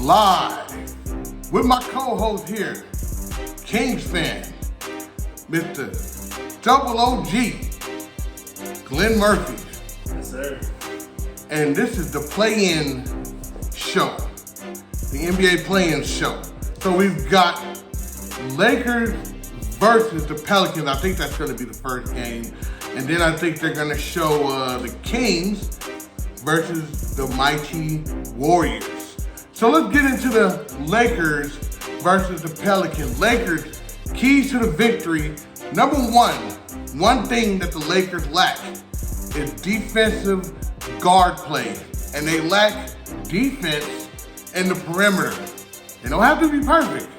live with my co-host here, Kings fan, Mr. Double OG, Glenn Murphy. Yes, sir. And this is the play-in show, the NBA play-in show. So we've got Lakers versus the Pelicans. I think that's going to be the first game. And then I think they're going to show the Kings versus the mighty Warriors. So let's get into the Lakers versus the Pelicans. Lakers, keys to the victory. Number one thing that the Lakers lack is defensive guard play. And they lack defense in the perimeter. They don't have to be perfect.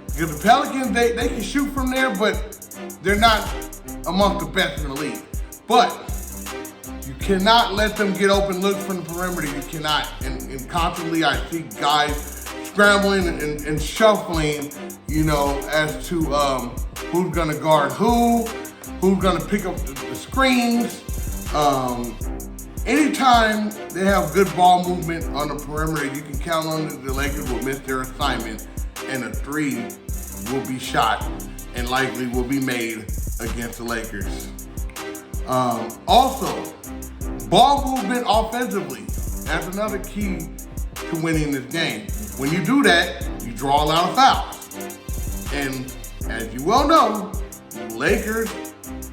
Because the Pelicans, they can shoot from there, but they're not among the best in the league. But you cannot let them get open looks from the perimeter. You cannot. And constantly I see guys scrambling and shuffling, as to who's going to guard who's going to pick up the screens. Anytime they have good ball movement on the perimeter, you can count on the Lakers will miss their assignment and a three will be shot and likely will be made against the Lakers. Also, ball movement offensively. That's another key to winning this game. When you do that, you draw a lot of fouls. And as you well know, the Lakers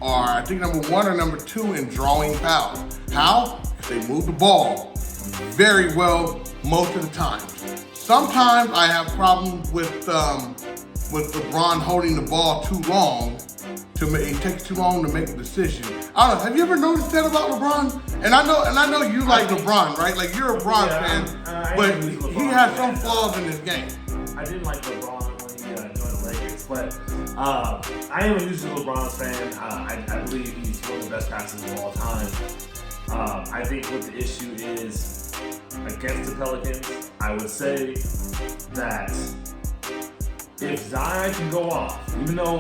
are, I think, number 1 or number 2 in drawing fouls. How? They move the ball very well most of the time. Sometimes I have problems with LeBron holding the ball too long. It takes too long to make a decision. I don't know. Have you ever noticed that about LeBron? And I know you like LeBron, right? Like you're a LeBron fan, but he has some flaws in his game. I didn't like LeBron when he joined the Lakers, but I am a huge LeBron fan. I believe he's one of the best passers of all time. I think what the issue is against the Pelicans, I would say that if Zion can go off, even though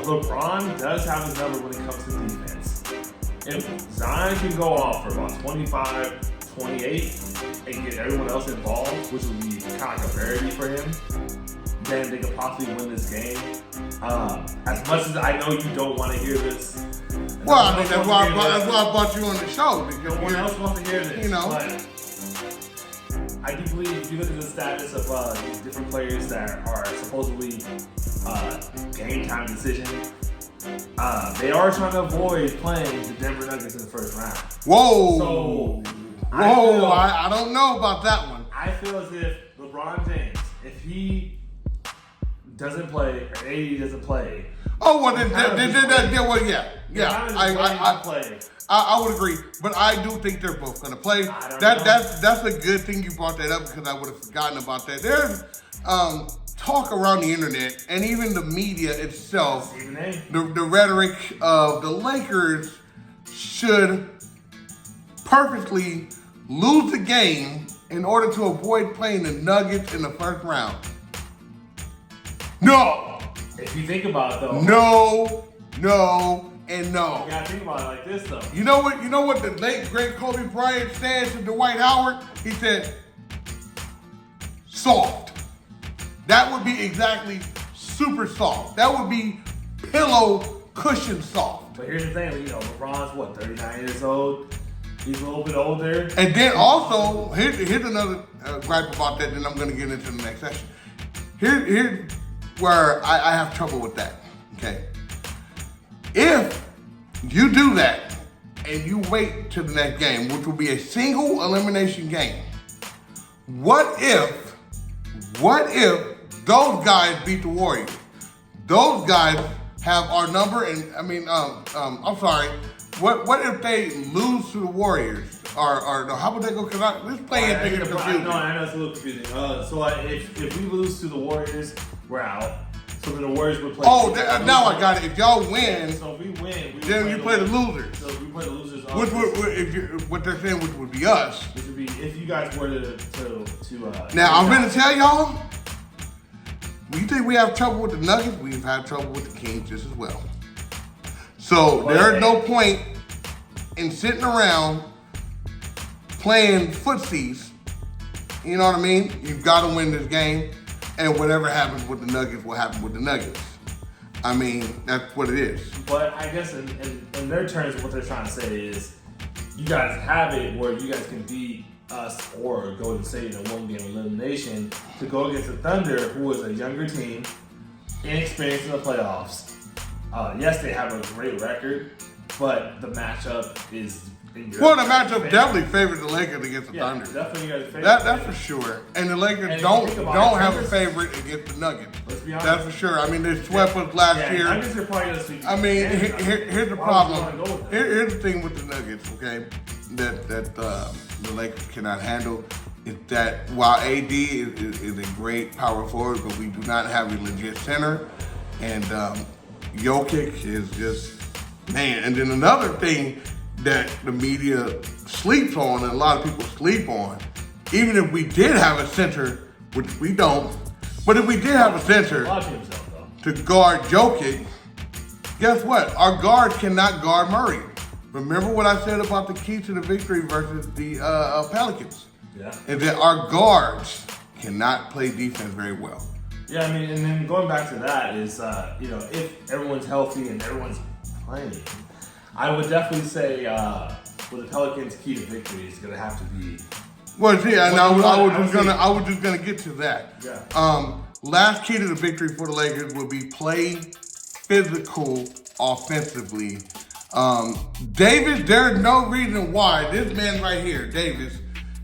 LeBron does have his number when it comes to defense, if Zion can go off for about 25, 28 and get everyone else involved, which would be kind of like a rarity for him, then they could possibly win this game. As much as I know you don't want to hear this. Well, I mean, that's why I brought you on the show. Because no one else wants to hear this. But I do believe if you look at the status of these different players that are supposedly game time decision, they are trying to avoid playing the Denver Nuggets in the first round. Whoa. I don't know about that one. I feel as if LeBron James, if he doesn't play or AD doesn't play. Oh, well, I would agree, but I do think they're both going to play. That's a good thing you brought that up because I would have forgotten about that. There's talk around the internet and even the media itself, the rhetoric of the Lakers should purposely lose the game in order to avoid playing the Nuggets in the first round. No! If you think about it, though. No, and no. You gotta think about it like this, though. You know what the late, great Kobe Bryant said to Dwight Howard? He said, soft. That would be exactly super soft. That would be pillow cushion soft. But here's the thing, LeBron's 39 years old? He's a little bit older. And then also, here's another gripe about that, then I'm going to get into the next section. Here's where I have trouble with that, okay? If you do that and you wait to the next game, which will be a single elimination game, what if those guys beat the Warriors? Those guys have our number and, I'm sorry, what if they lose to the Warriors? Or how would they go? Because this play-in thing is confusing. I know it's a little confusing. So if we lose to the Warriors, we're out. So then the Warriors would play. Now I got it. If y'all win, so if we win, then you play the losers. So we play the losers. What they're saying, which would be us. Which would be if you guys were to. Now I'm going to tell y'all. When you think we have trouble with the Nuggets, we've had trouble with the Kings just as well. So there's no point in sitting around playing footsies. You know what I mean? You've got to win this game, and whatever happens with the Nuggets will happen with the Nuggets. I mean, that's what it is. But I guess in their terms, what they're trying to say is, you guys have it where you guys can beat us or Golden State in a one-game elimination to go against the Thunder, who is a younger team, inexperienced in the playoffs. Yes, they have a great record, but the matchup is. Well, the matchup definitely favors the Lakers against the Thunder. Definitely you guys favor. That's for sure. And the Lakers don't have a favorite against the Nuggets. Let's be honest. That's for sure. I mean, they swept us last year. Nuggets are probably gonna sweep. I mean, here's the problem. Here's the thing with the Nuggets, okay? That the Lakers cannot handle is that while AD is a great power forward, but we do not have a legit center, and Jokic is just man. And then another thing that the media sleeps on, and a lot of people sleep on, even if we did have a center, which we don't, but if we did have a center to guard Jokic, guess what? Our guards cannot guard Murray. Remember what I said about the key to the victory versus the Pelicans? Yeah. Is that our guards cannot play defense very well. Yeah, I mean, and then going back to that is, if everyone's healthy and everyone's playing, I would definitely say with the Pelicans' key to victory is going to have to be. Well, yeah, and I was just gonna get to that. Yeah. Last key to the victory for the Lakers will be play physical offensively. Davis, there's no reason why this man right here, Davis,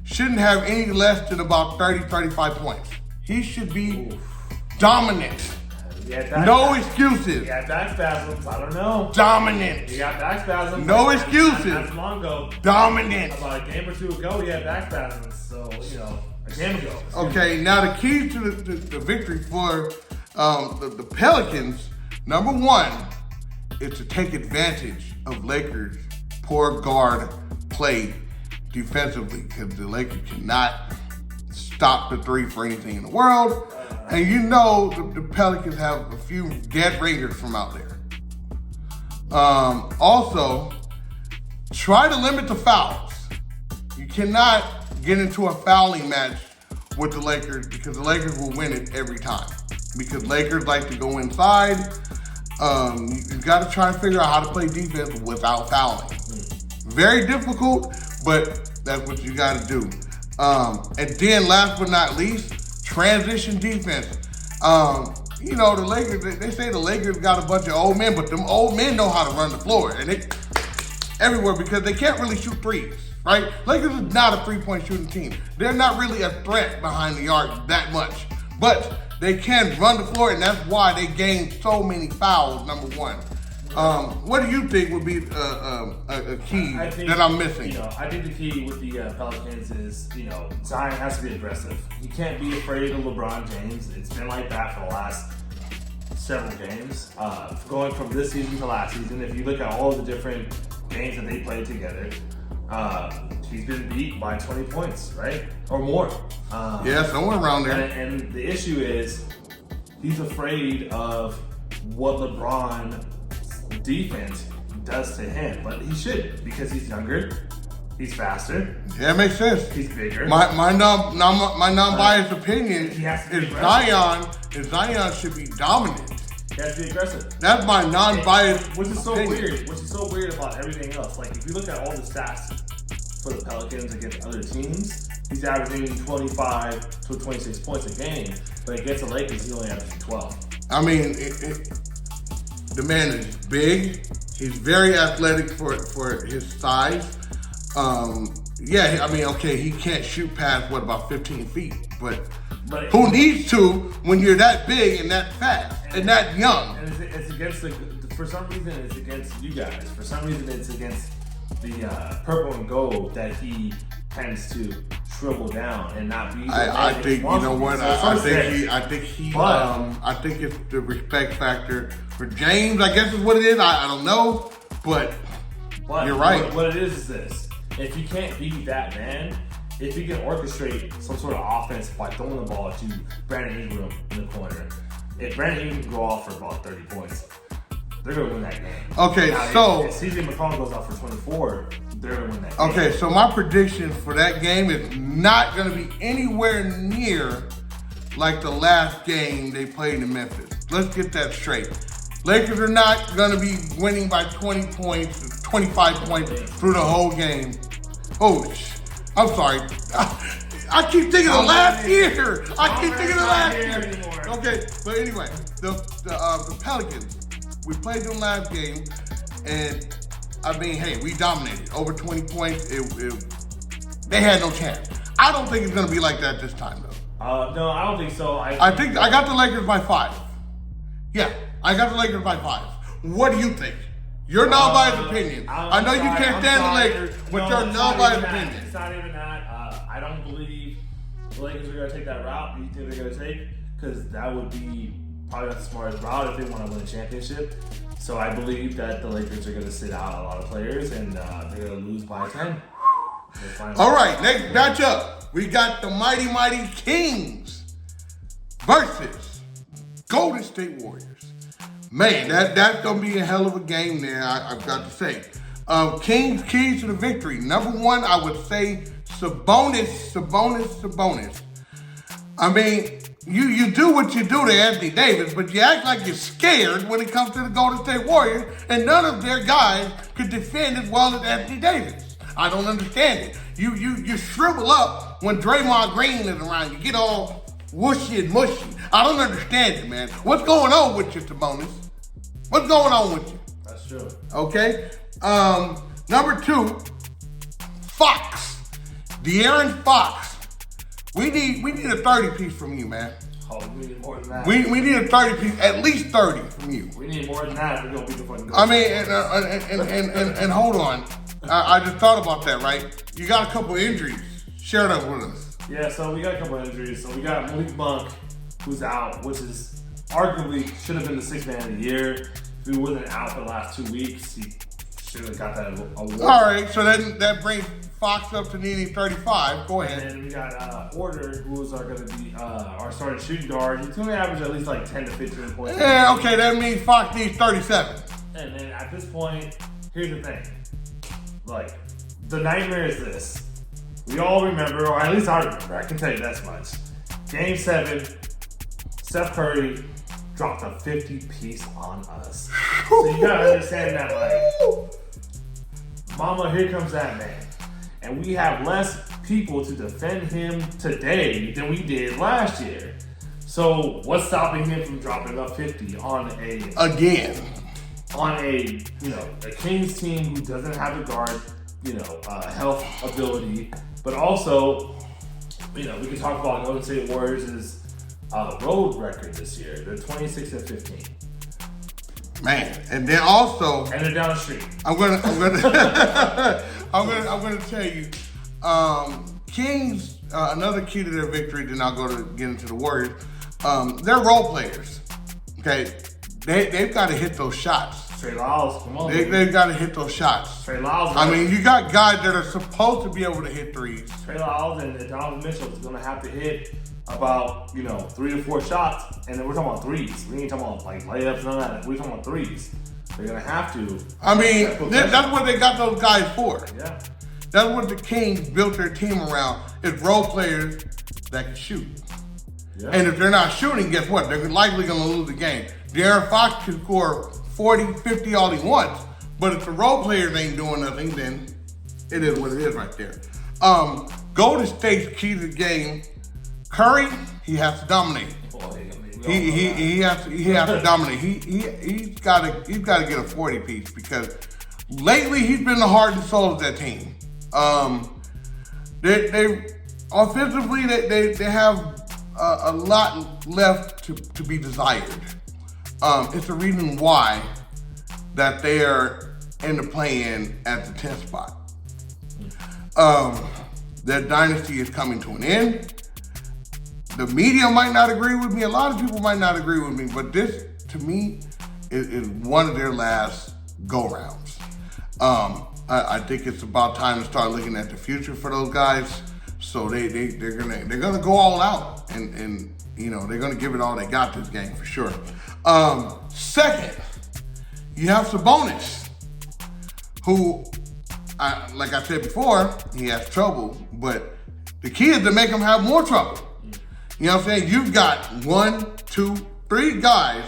shouldn't have any less than about 30, 35 points. He should be dominant. No excuses. He had back spasms. I don't know. Dominant. He got back spasms. No excuses. Not long ago. Dominant. About a game or two ago, he had back spasms. So, a game ago. Okay, now the key to the victory for the Pelicans, number one, is to take advantage of Lakers' poor guard play defensively, because the Lakers cannot stop the three for anything in the world. And the Pelicans have a few dead ringers from out there. Also, try to limit the fouls. You cannot get into a fouling match with the Lakers, because the Lakers will win it every time. Because Lakers like to go inside. You got to try and figure out how to play defense without fouling. Very difficult, but that's what you got to do. And then last but not least, transition defense. The Lakers, they say the Lakers got a bunch of old men, but them old men know how to run the floor. And they everywhere, because they can't really shoot threes, right? Lakers is not a three-point shooting team. They're not really a threat behind the arc that much. But they can run the floor, and that's why they gained so many fouls, number one. What do you think would be a key that I'm missing? I think the key with the Pelicans is, Zion has to be aggressive. He can't be afraid of LeBron James. It's been like that for the last several games. Going from this season to last season, if you look at all the different games that they played together, he's been beat by 20 points, right? Or more. Somewhere around there. And the issue is, he's afraid of what LeBron defense does to him, but he shouldn't, because he's younger, he's faster. Yeah, it makes sense. He's bigger. My non-biased opinion is Zion should be dominant. He has to be aggressive. That's my non-biased Which is so opinion. weird. Which is so weird about everything else. Like, if you look at all the stats for the Pelicans against other teams, he's averaging 25 to 26 points a game, but against the Lakers, he only averages 12. I mean, the man is big. He's very athletic for his size. He can't shoot past, about 15 feet. But who needs to when you're that big and that fast and that young? And it's against for some reason, it's against you guys. For some reason, it's against the purple and gold that he tends to shrivel down and not be. I think you know what. I think it's the respect factor for James. I guess is what it is. I don't know, but you're right. What it is this: if you can't beat that man, if you can orchestrate some sort of offense by throwing the ball to Brandon Ingram in the corner, if Brandon Ingram can go off for about 30 points, they're gonna win that game. Okay, now, so if CJ McCollum goes off for 24, they're going to win that game. Okay, so my prediction for that game is not going to be anywhere near like the last game they played in Memphis. Let's get that straight. Lakers are not going to be winning by 20 points, 25 points through the whole game. Holy shit. I'm sorry. I keep thinking of last year. I keep thinking of last year. Okay, but anyway, the Pelicans, we played them last game, and I mean, hey, we dominated. Over 20 points, they had no chance. I don't think it's going to be like that this time, though. No, I don't think so. I think I got the Lakers by 5. Yeah, I got the Lakers by 5. What do you think? Your non-biased opinion. I know you can't stand the Lakers, but your non-biased opinion. It's not even that. I don't believe the Lakers are going to take that route. You think they're going to take? Because that would be probably not the smartest route if they want to win a championship. So I believe that the Lakers are going to sit out a lot of players and they're going to lose by 10. All right, next matchup. We got the mighty Kings versus Golden State Warriors. Man, that's going to be a hell of a game there, I've got to say. Kings keys to the victory. Number one, I would say Sabonis. I mean, you do what you do to Anthony Davis, but you act like you're scared when it comes to the Golden State Warriors, and none of their guys could defend as well as Anthony Davis. I don't understand it. You shrivel up when Draymond Green is around. You get all whooshy and mushy. I don't understand it, man. What's going on with you, Sabonis? What's going on with you? That's true. Okay. Number 2, Fox. De'Aaron Fox. We need a 30 piece from you, man. Oh, we need more than that. We need a 30 piece, at least 30 from you. We need more than that if we're gonna beat the fucking. I mean, and hold on. I just thought about that, right? You got a couple injuries. Share that with us. Yeah, so we got a couple injuries. So we got Malik Monk, who's out, which is arguably should have been the 6th man of the year. If he wasn't out for the last 2 weeks, he should have got that award. All right, so that brings Fox up to needing 35. Go ahead. And then we got Order, who's going to be our starting shooting guard. He's going to average at least like 10 to 15 points. Yeah, okay, that means Fox needs 37. And then at this point, here's the thing. Like, the nightmare is this. We all remember, or at least I remember, I can tell you that much. Game 7, Steph Curry dropped a 50-piece on us. So you gotta understand that, like, mama, here comes that man. And we have less people to defend him today than we did last year. So what's stopping him from dropping up 50 on a Kings team who doesn't have a guard, health ability, but also, we can talk about Golden State Warriors' road record this year. They're 26-15. Man, and then also, and they're down the street. I'm gonna tell you, Kings. Another key to their victory. Then I'll go to get into the Warriors. They're role players. Okay, they've got to hit those shots. Trey Lyles, come on. They've got to hit those shots. Trey Lyles. I mean, you got guys that are supposed to be able to hit threes. Trey Lyles and Donovan Mitchell is going to have to hit about 3 to 4 shots, and then we're talking about threes. We ain't talking about like layups and all that. We're talking about threes. They're going to have to. I mean, that's what they got those guys for. Yeah. That's what the Kings built their team around, is role players that can shoot. Yeah. And if they're not shooting, guess what? They're likely going to lose the game. De'Aaron Fox can score 40, 50 all he wants, but if the role players ain't doing nothing, then it is what it is right there. Golden State's key to the game, Curry, he has to dominate. He has to dominate. He's got to get a 40 piece because lately he's been the heart and soul of that team. They offensively they have a lot left to be desired. It's the reason why that they are in the play-in at the 10th spot. That dynasty is coming to an end. The media might not agree with me. A lot of people might not agree with me, but this, to me, is one of their last go-rounds. I think it's about time to start looking at the future for those guys. So they're gonna go all out, and they're gonna give it all they got this game for sure. Second, you have Sabonis, who like I said before, he has trouble, but the key is to make him have more trouble. You know what I'm saying? You've got 1, 2, 3 guys,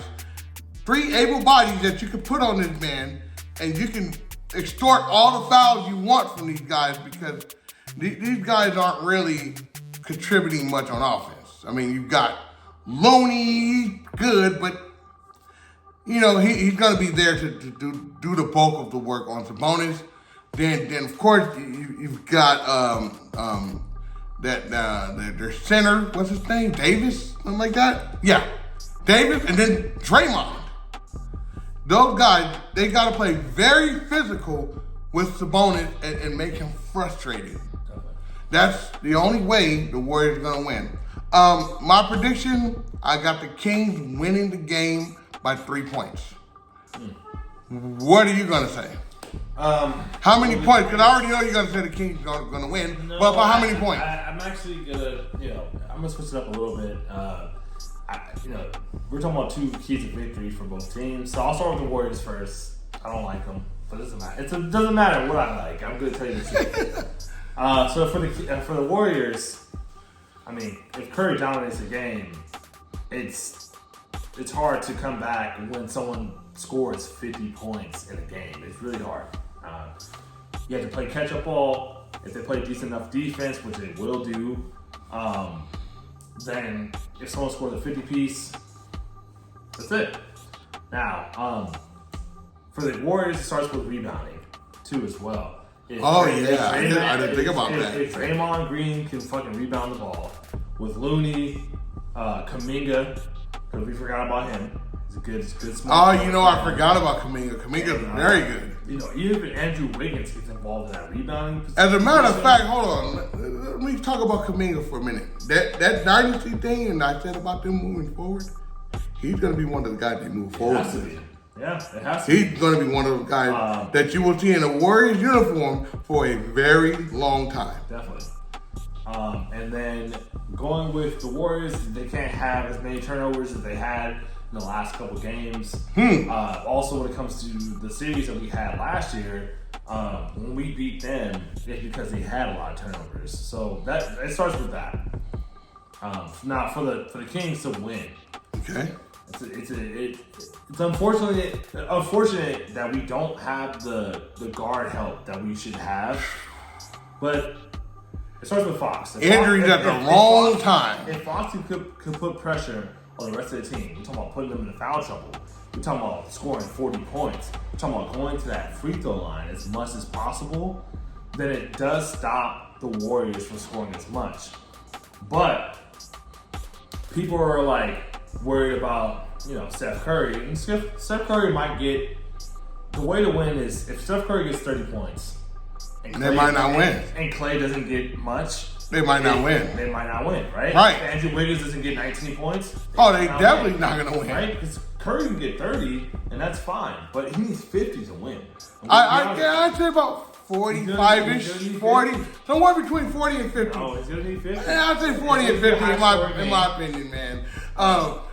3 able bodies that you can put on this man, and you can extort all the fouls you want from these guys because these guys aren't really contributing much on offense. I mean, you've got Looney, good, but you know he's going to be there to do the bulk of the work on Sabonis. Then of course you've got their center, what's his name, Davis, something like that. Yeah, Davis, and then Draymond. Those guys, they got to play very physical with Sabonis and make him frustrated. That's the only way the Warriors are going to win. My prediction, I got the Kings winning the game by 3 points. What are you going to say? How many points? Because I already know you're going to say the Kings are going to win, but by how many points? I'm actually going to, I'm going to switch it up a little bit. We're talking about 2 keys of victory for both teams. So I'll start with the Warriors first. I don't like them, but it doesn't matter. It doesn't matter what I like. I'm going to tell you the truth. So for the Warriors, I mean, if Curry dominates the game, it's hard to come back when someone scores 50 points in a game. It's really hard. You have to play catch-up ball. If they play decent enough defense, which they will do, then if someone scores a 50-piece, that's it. Now, for the Warriors, it starts with rebounding, too, as well. I didn't think about that. If Draymond Green can fucking rebound the ball with Looney, Kuminga, because we forgot about him. He's a good small. Oh, I forgot about Kuminga. Kuminga's very good. Even if Andrew Wiggins gets involved in that rebounding position. As a matter of fact, hold on. Let me talk about Kuminga for a minute. That dynasty thing, and I said about them moving forward, he's going to be one of the guys that move forward. It has to be. Yeah, it has to be. He's going to be one of those guys that you will see in a Warriors uniform for a very long time. Definitely. And then going with the Warriors, they can't have as many turnovers as they had in the last couple games. Also, when it comes to the series that we had last year, when we beat them, it's because they had a lot of turnovers. So it starts with that. Now, for the Kings to win, okay, it's unfortunate that we don't have the guard help that we should have, but it starts with Fox. Injuries at the wrong time. If Fox could put pressure on the rest of the team, we're talking about putting them in foul trouble. We're talking about scoring 40 points. We're talking about going to that free throw line as much as possible. Then it does stop the Warriors from scoring as much. But people are worried about Steph Curry. And Steph Curry might get the way to win is if Steph Curry gets 30 points. And they might not win. And Klay doesn't get much. They might not win. They might not win, right? Right. If Andrew Wiggins doesn't get 19 points. They definitely not going to win. Right? Because Curry can get 30, and that's fine. But he needs 50 to win. I'd say about 45-ish, 40. Somewhere between 40 and 50. Oh, he's going to need 50? Yeah, I'd say 40 and 50 in my opinion, man.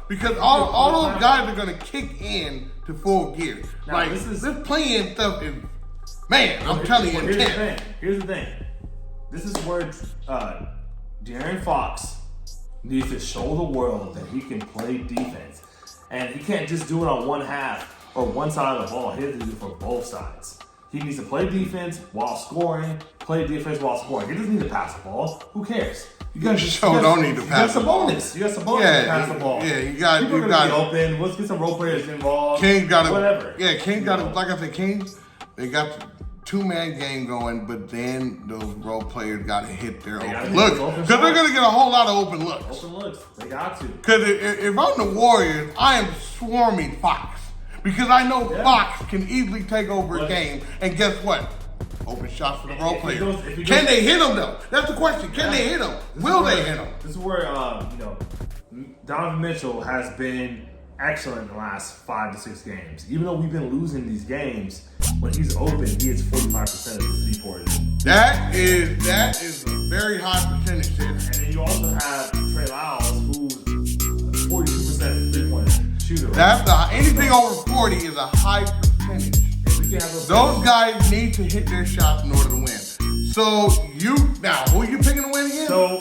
Because all those guys are going to kick in to full gear. Now, this playing stuff is, man, I'm telling you, intense. Here's the thing. This is where De'Aaron Fox needs to show the world that he can play defense. And he can't just do it on one half or one side of the ball. He has to do it for both sides. He needs to play defense while scoring, play defense while scoring. He doesn't need to pass the ball. Who cares? You don't need to pass the ball. You got some bonus to pass the ball. Yeah, you got People are going to be open. Let's get some role players involved. King got whatever. Yeah, King got it. Like I said, King, they got the two-man game going, but then those role players got to hit their open looks. Because they're going to get a whole lot of open looks. Open looks. They got to. Because if I'm the Warriors, I am swarming Fox. Because I know Fox can easily take over a game. And guess what? Open shots for the role players. Can they hit them, though? That's the question. Can they hit them? Will they hit them? This is where, Donovan Mitchell has been excellent in the last 5 to 6 games. Even though we've been losing these games, when he's open, he hits 45% of his three-pointers. That is a very high percentage there. And then you also have Trey Lyles, who's 42% three-pointer shooter. Anything over 40 is a high percentage. If we can have those. Those guys need to hit their shots in order to win. So who are you picking to win again? So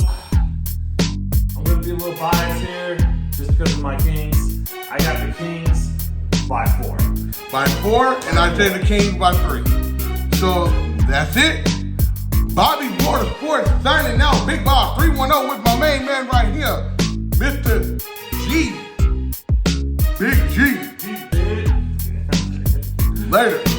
I'm gonna be a little biased here, just because of my Kings. I got the Kings by 4. By 4, and I say the Kings by 3. So that's it. Bobby Border Sports signing out. Big Bob 310 with my main man right here, Mr. G. Big G. Big. Later.